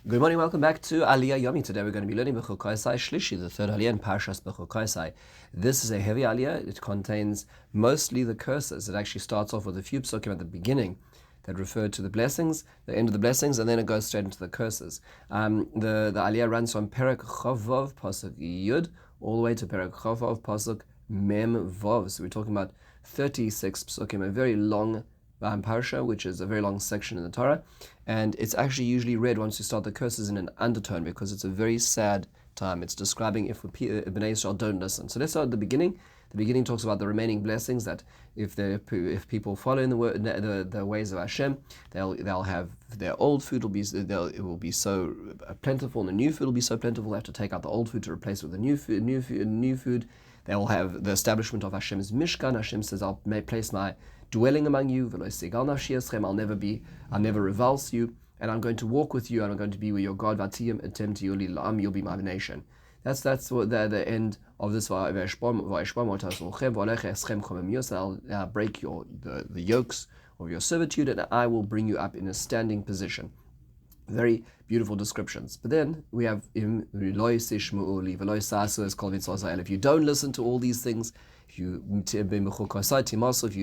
Good morning, welcome back to Aliyah Yomi. Today we're going to be learning Bechukosai Shlishi, the third Aliyah in Parshas Bechukosai. This is a heavy Aliyah. It contains mostly the curses. It actually starts off with a few psukim at the beginning that refer to the blessings, the end of the blessings, and then it goes straight into the curses. The Aliyah runs from Perek Chavov, Pasuk Yud, all the way to Perek Chavov, Pasuk Mem Vov. So we're talking about 36 psukim, a very long parsha, which is a very long section in the Torah, and it's actually usually read once you start the curses in an undertone because it's a very sad time. It's describing if Bnei Israel don't listen. So let's start at the beginning. The beginning talks about the remaining blessings, that if people follow in the ways of Hashem, they'll have their old food it will be so plentiful, and the new food will be so plentiful. They have to take out the old food to replace it with the new food. They will have the establishment of Hashem's Mishkan. Hashem says, I'll place my dwelling among you, I'll never revulse you, and I'm going to walk with you, and I'm going to be with your God, you'll be my nation. That's what the end of this. I'll break the yokes of your servitude, and I will bring you up in a standing position. Very beautiful descriptions. But then we have if you don't listen to all these things, if you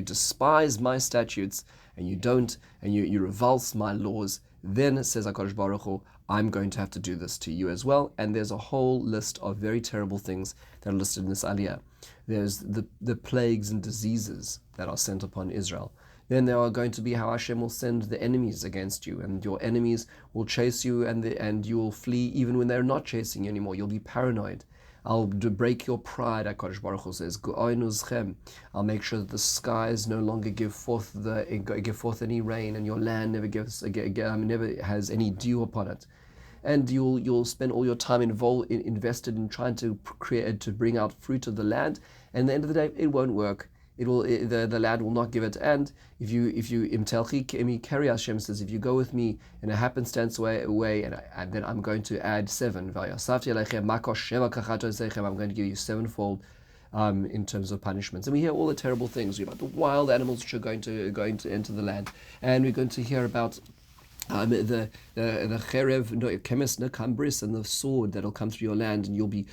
despise my statutes and you revulse my laws, then says HaKadosh Baruch Hu, I'm going to have to do this to you as well. And there's a whole list of very terrible things that are listed in this aliyah. There's the plagues and diseases that are sent upon Israel. Then there are going to be how Hashem will send the enemies against you, and your enemies will chase you, and you will flee even when they're not chasing you anymore. You'll be paranoid. I'll break your pride, HaKadosh Baruch Hu says. I'll make sure that the skies no longer give forth any rain, and your land never has any dew upon it. And you'll spend all your time invested in trying to bring out fruit of the land, and at the end of the day, it won't work. The land will not give it. And if you carry, Hashem says, if you go with me in a happenstance way, and then I'm going to add 7. I'm going to give you sevenfold in terms of punishments. And we hear all the terrible things about the wild animals which are going to enter the land, and we're going to hear about the cherev kemes nekambris, and the sword that'll come through your land, and you'll be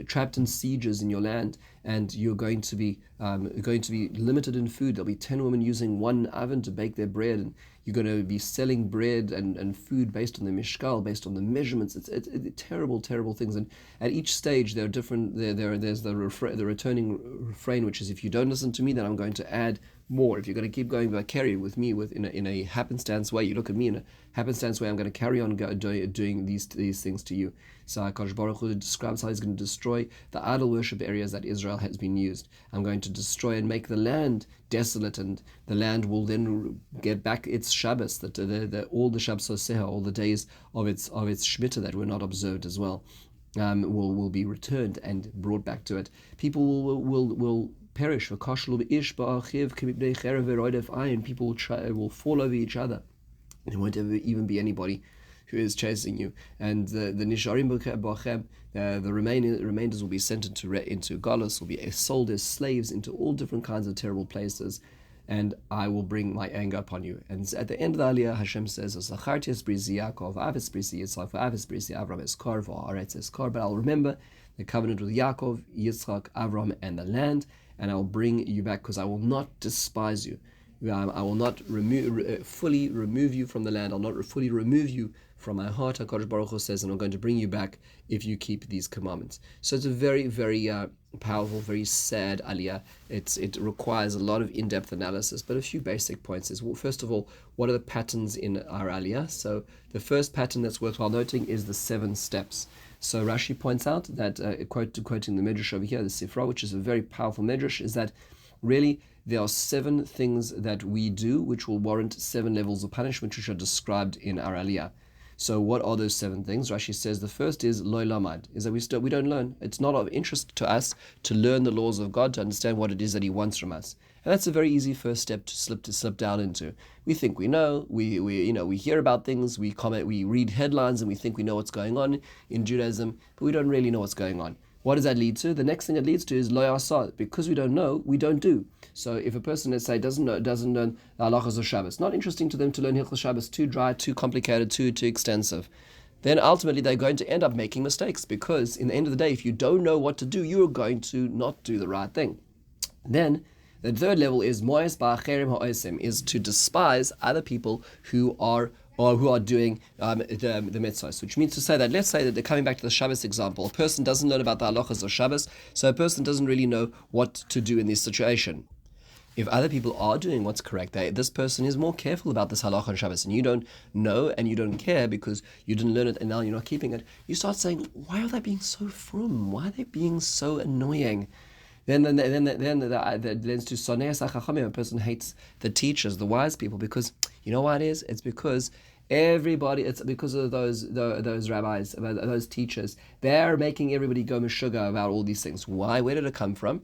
trapped in sieges in your land, and you're going to be limited in food. There'll be 10 women using one oven to bake their bread, and you're going to be selling bread and food based on the mishkal, based on the measurements. It's terrible things. And at each stage there are different. There's the returning refrain, which is, if you don't listen to me, then I'm going to add more. If you're going to keep going vicarious with me in a happenstance way, you look at me in a happenstance way, I'm going to carry on doing these things to you. So HaKadosh Baruch Hu describes how he's going to destroy the idol worship areas that Israel has been used. I'm going to destroy and make the land desolate, and the land will then get back its Shabbos, that all the Shabbos Seha, all the days of its Shemitah that were not observed as well, will be returned and brought back to it. People will perish. People will fall over each other. There won't ever even be anybody who is chasing you. And the nisharim b'chem, the remainders will be sent into Galus, will be sold as slaves into all different kinds of terrible places, and I will bring my anger upon you. And at the end of the aliyah, Hashem says, but I'll remember the covenant with Yaakov, Yitzchak, Avram, and the land, and I will bring you back, because I will not despise you. I will not fully remove you from the land. I'll not fully remove you from my heart, HaKadosh Baruch Hu says, and I'm going to bring you back if you keep these commandments. So it's a very, very powerful, very sad aliyah. It requires a lot of in-depth analysis, but a few basic points is, well, first of all, what are the patterns in our aliyah? So the first pattern that's worthwhile noting is the 7 steps. So Rashi points out that, quoting the Midrash over here, the Sifra, which is a very powerful Midrash, is that really there are 7 things that we do which will warrant 7 levels of punishment, which are described in our aliyah. So what are those 7 things? Rashi says the first is loy lamad, is that we don't learn. It's not of interest to us to learn the laws of God, to understand what it is that He wants from us. And that's a very easy first step to slip down into. We think we know, we hear about things, we comment, we read headlines, and we think we know what's going on in Judaism, but we don't really know what's going on. What does that lead to? The next thing it leads to is lo yasad. Because we don't know, we don't do. So if a person, let's say, doesn't learn the halachas of Shabbos, not interesting to them to learn Hilchos Shabbos, too dry, too complicated, too extensive. then ultimately they're going to end up making mistakes, because in the end of the day, if you don't know what to do, you're going to not do the right thing. Then the third level is moes ba'acherim ha'osim, is to despise other people who are doing the mitzvahs, which means to say that, let's say that they're coming back to the Shabbos example, a person doesn't learn about the halachas of Shabbos, so a person doesn't really know what to do in this situation. If other people are doing what's correct, this person is more careful about this halacha on Shabbos, and you don't know and you don't care because you didn't learn it and now you're not keeping it. You start saying, why are they being so frum? Why are they being so annoying? Then that leads to sonei chachamim. A person hates the teachers, the wise people, because you know why it is? It's because it's because of those rabbis, those teachers. They're making everybody go meshuggah about all these things. Why? Where did it come from?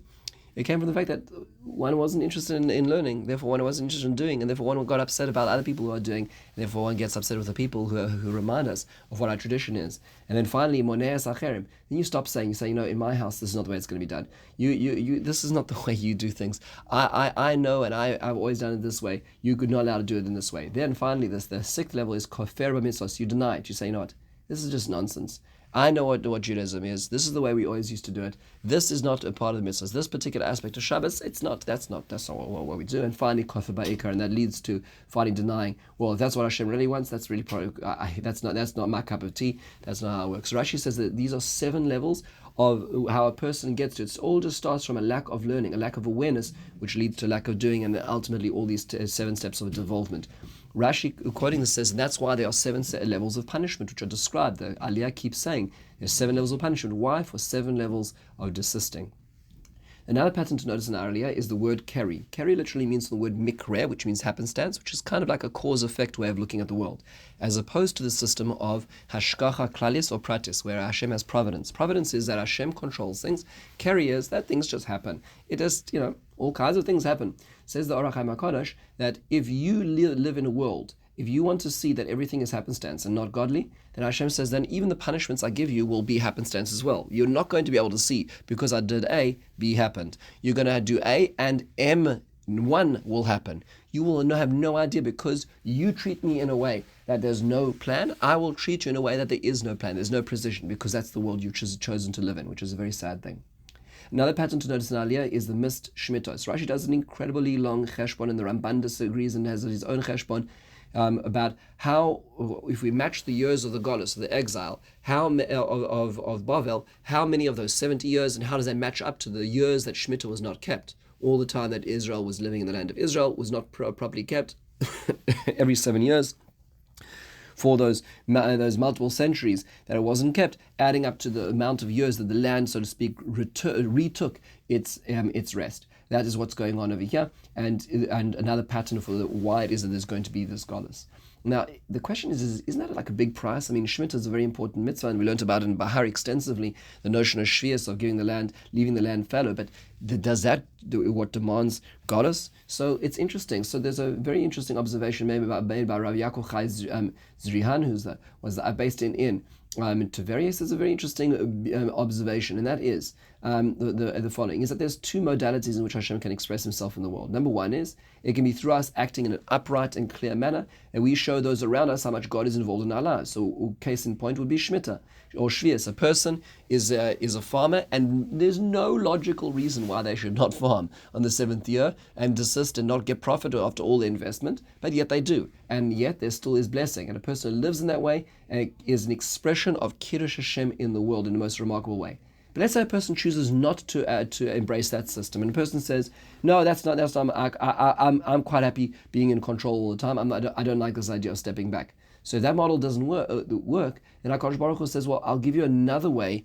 It came from the fact that one wasn't interested in learning, therefore one wasn't interested in doing, and therefore one got upset about other people who are doing, and therefore one gets upset with the people who remind us of what our tradition is. And then finally, moneas acherim. Then you stop saying, in my house this is not the way it's going to be done. This is not the way you do things. I know, and I've always done it this way. You're not allowed to do it in this way. Then finally, the sixth level is kofer b'mitzvos. You deny it. You say, you know what? This is just nonsense. I know what Judaism is. This is the way we always used to do it. This is not a part of the mitzvahs. This particular aspect of Shabbos, that's not what we do. And finally, kafir ba'ikar, and that leads to finally denying, well, if that's what Hashem really wants, that's really that's not my cup of tea. That's not how it works. Rashi says that these are 7 levels of how a person gets to it. It all just starts from a lack of learning, a lack of awareness, which leads to a lack of doing, and then ultimately all these 7 steps of development. Rashi, quoting this, says, and that's why there are 7 levels of punishment, which are described. The Aliyah keeps saying there's 7 levels of punishment. Why? For 7 levels of desisting. Another pattern to notice in our Aliyah is the word keri. Keri literally means the word mikre, which means happenstance, which is kind of like a cause-effect way of looking at the world, as opposed to the system of hashgacha klalis or pratis, where Hashem has providence. Providence is that Hashem controls things. Keri is that things just happen. It just, all kinds of things happen. Says the Orach HaKadosh that if you live in a world, if you want to see that everything is happenstance and not godly, then Hashem says, then even the punishments I give you will be happenstance as well. You're not going to be able to see, because I did A, B happened. You're going to do A and M1 will happen. You will have no idea, because you treat me in a way that there's no plan. I will treat you in a way that there is no plan. There's no precision, because that's the world you've chosen to live in, which is a very sad thing. Another pattern to notice in Aliyah is the missed Shemittos. Rashi does an incredibly long cheshbon, and the Ramban disagrees and has his own cheshbon about how, if we match the years of the Golus, of the exile, of Bavel, how many of those 70 years, and how does that match up to the years that Shemitah was not kept? All the time that Israel was living in the land of Israel was not properly kept. Every 7 years. For those multiple centuries that it wasn't kept, adding up to the amount of years that the land, so to speak, retook its rest. That is what's going on over here, and another pattern for why it is that there's going to be this Golus. Now, the question is, isn't that like a big price? I mean, Shemitah is a very important mitzvah, and we learned about it in Bahar extensively, the notion of shvius, of leaving the land fallow. But does that do what demands Golus? So it's interesting. So there's a very interesting observation made by Rav Yaakov Chai Zrihan, was based in Taverius. Is a very interesting observation, and that is the following: is that there's 2 modalities in which Hashem can express Himself in the world. Number one is it can be through us acting in an upright and clear manner, and we show those around us how much God is involved in our lives. So, case in point would be Shemitah or Shvius. A person is a farmer, and there's no logical reason why they should not farm on the 7th year and desist and not get profit after all the investment, but yet they do, and yet there still is blessing. And a person who lives in that way is an expression of Kiddush Hashem in the world in the most remarkable way. But let's say a person chooses not to embrace that system, and a person says, "No, that's not. I'm quite happy being in control all the time. I don't like this idea of stepping back." So if that model doesn't work, then HaKadosh Baruch Hu says, "Well, I'll give you another way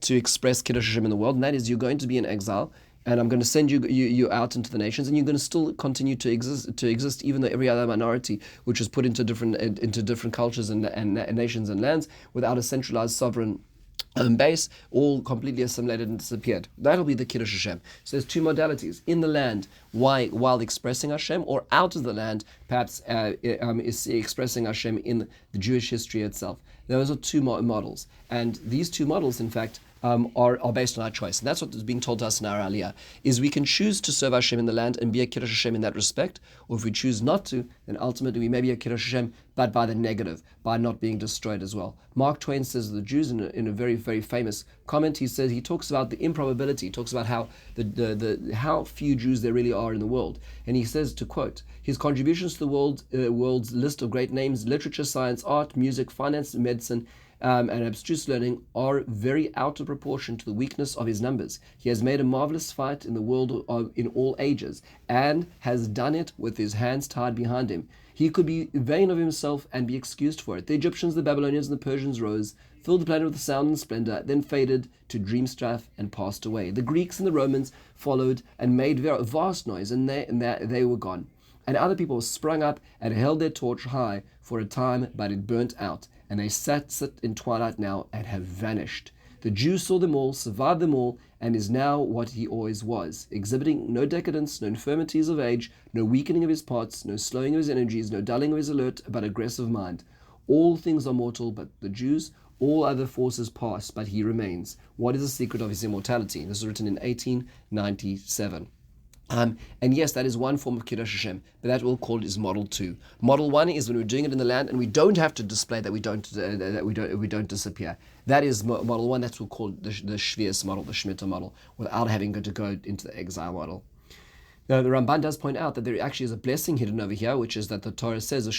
to express Kiddush Hashem in the world, and that is you're going to be in exile, and I'm going to send you out into the nations, and you're going to still continue to exist, even though every other minority, which is put into different cultures and nations and lands, without a centralized sovereign base, all completely assimilated and disappeared." That'll be the Kiddush Hashem. So there's 2 modalities: in the land, while expressing Hashem, or out of the land, perhaps is expressing Hashem in the Jewish history itself. Those are 2 models, and these 2 models, in fact, are based on our choice. And that's what is being told to us in our Aliyah, is we can choose to serve Hashem in the land and be a Kiddush Hashem in that respect, or if we choose not to, then ultimately we may be a Kiddush Hashem, but by the negative, by not being destroyed as well. Mark Twain says of the Jews in a very, very famous comment, he talks about the improbability, he talks about how how few Jews there really are in the world. And he says, to quote, his contributions to the world's list of great names, literature, science, art, music, finance, medicine, and abstruse learning are very out of proportion to the weakness of his numbers. He has made a marvelous fight in the world in all ages, and has done it with his hands tied behind him. He could be vain of himself and be excused for it. The Egyptians, the Babylonians, and the Persians rose, filled the planet with sound and splendor, then faded to dream strife and passed away. The Greeks and the Romans followed and made vast noise, and they were gone. And other people sprung up and held their torch high for a time, but it burnt out. And they sit in twilight now and have vanished. The Jew saw them all, survived them all, and is now what he always was, exhibiting no decadence, no infirmities of age, no weakening of his parts, no slowing of his energies, no dulling of his alert but aggressive mind. All things are mortal but the Jews, all other forces pass, but he remains. What is the secret of his immortality? This was written in 1897. And yes, that is one form of Kiddush Hashem, but that we'll call it is Model 2. Model 1 is when we're doing it in the land, and we don't have to display that we don't disappear. That is Model 1. That's what we'll call the Shvius model, the Shemitah model, without having to go into the exile model. Now, the Ramban does point out that there actually is a blessing hidden over here, which is that the Torah says, that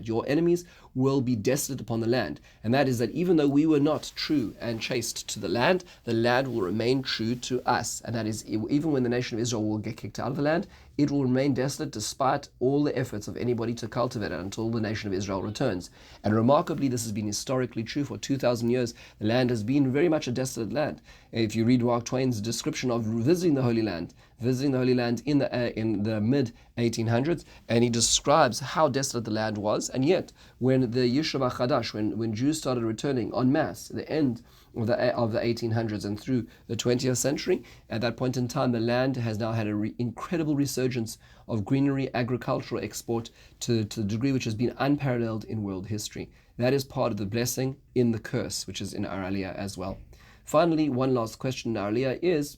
your enemies will be desolate upon the land. And that is that even though we were not true and chaste to the land will remain true to us. And that is, even when the nation of Israel will get kicked out of the land, it will remain desolate despite all the efforts of anybody to cultivate it until the nation of Israel returns. And remarkably, this has been historically true for 2,000 years. The land has been very much a desolate land. If you read Mark Twain's description of visiting the Holy Land in the mid 1800s, and he describes how desolate the land was. And yet, when the Yeshiva Chadash, when Jews started returning en masse, the end of the 1800s and through the 20th century, at that point in time, the land has now had an incredible resurgence of greenery, agricultural export to the degree which has been unparalleled in world history. That is part of the blessing in the curse, which is in our Aliyah as well. Finally, one last question in our Aliyah is,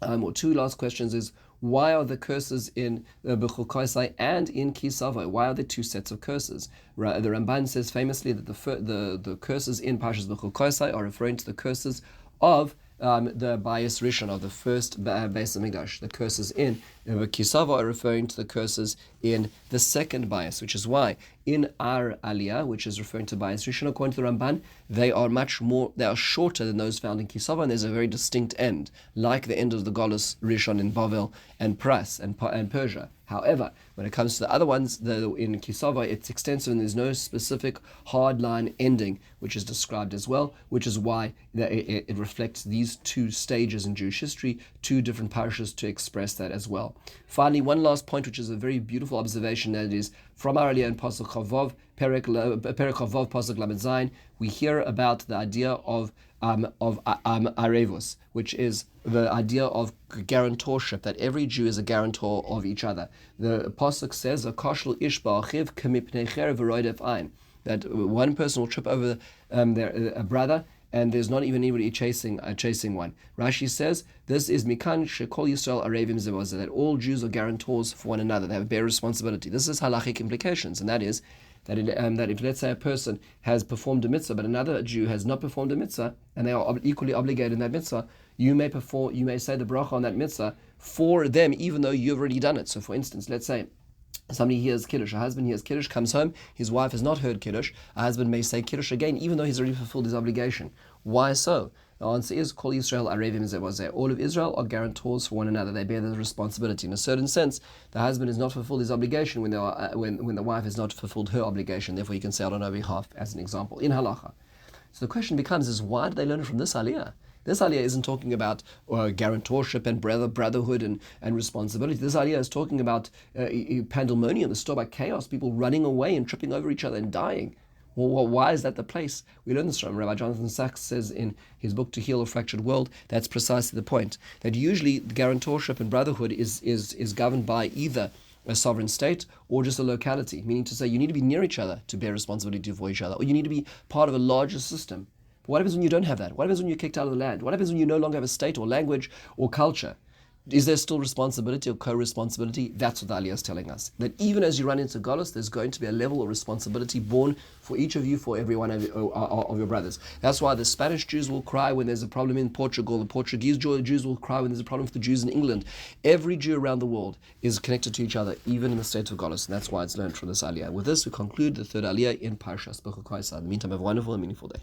or two last questions is, why are the curses in Bechukosai and in Kisavo? Why are there two sets of curses? The Ramban says famously that the curses in Parshas Bechukosai are referring to the curses of the Bayis Rishon, of the first Beis Hamikdash. The curses in Kisavo are referring to the curses in the second Bayis, which is why in our Aliyah, which is referring to Bayis Rishon, according to the Ramban, they are shorter than those found in Kisavo, and there's a very distinct end, like the end of the Golus Rishon in Bavel and Pras and Persia. However, when it comes to the other ones, in Kisava, it's extensive and there's no specific hard line ending, which is described as well, which is why it reflects these two stages in Jewish history, two different parashas to express that as well. Finally, one last point, which is a very beautiful observation, that is from our Aliyah in Pasuk Chavav, Perek Chavav, Pasuk Lamed Zayin, we hear about the idea of Arevus, which is the idea of guarantorship, that every Jew is a guarantor of each other. The Pasuk says, that one person will trip over a brother, and there's not even anybody chasing one. Rashi says, this is Mikan Shekol Yisrael Arevim Zevazah, that all Jews are guarantors for one another. They have bare responsibility. This is halachic implications, and that is that if, let's say, a person has performed a mitzvah, but another Jew has not performed a mitzvah, and they are equally obligated in that mitzvah, you may say the bracha on that mitzvah for them, even though you've already done it. So, for instance, let's say somebody hears Kiddush, a husband hears Kiddush, comes home, his wife has not heard Kiddush, a husband may say Kiddush again, even though he's already fulfilled his obligation. Why so? The answer is, Kol Yisrael Arevim Zevazeh. All of Israel are guarantors for one another. They bear the responsibility. In a certain sense, the husband has not fulfilled his obligation when the wife has not fulfilled her obligation. Therefore, he can say it on her behalf, as an example, in halacha. So the question becomes, why did they learn it from this aliyah? This aliyah isn't talking about guarantorship and brotherhood and responsibility. This aliyah is talking about pandemonium, the store by chaos, people running away and tripping over each other and dying. Well, why is that the place? We learn this from Rabbi Jonathan Sachs says in his book To Heal a Fractured World. That's precisely the point. That usually guarantorship and brotherhood is governed by either a sovereign state or just a locality, meaning to say you need to be near each other to bear responsibility for each other, or you need to be part of a larger system. what happens when you don't have that? What happens when you're kicked out of the land? What happens when you no longer have a state or language or culture? Is there still responsibility or co-responsibility? That's what the Aliyah is telling us. That even as you run into Golus, there's going to be a level of responsibility born for each of you, for every one of your brothers. That's why the Spanish Jews will cry when there's a problem in Portugal. The Portuguese Jews will cry when there's a problem for the Jews in England. Every Jew around the world is connected to each other, even in the state of Golus. And that's why it's learned from this Aliyah. With this, we conclude the third Aliyah in Parshas Bechukosai. In the meantime, have a wonderful and meaningful day.